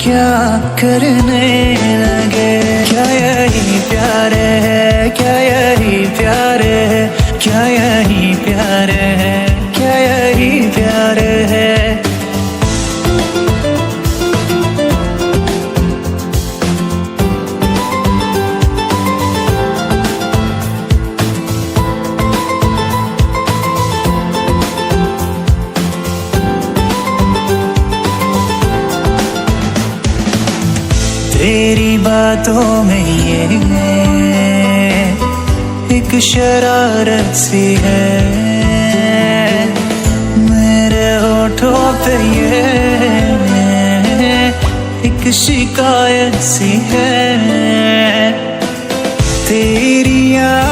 क्या करने लगे। क्या यही प्यार है, क्या यही प्यार है, क्या यही प्यार है, क्या यही प्यार है। तेरी बातों में ये एक शरारत सी है, मेरे होठों पे ये एक शिकायत सी है। तेरी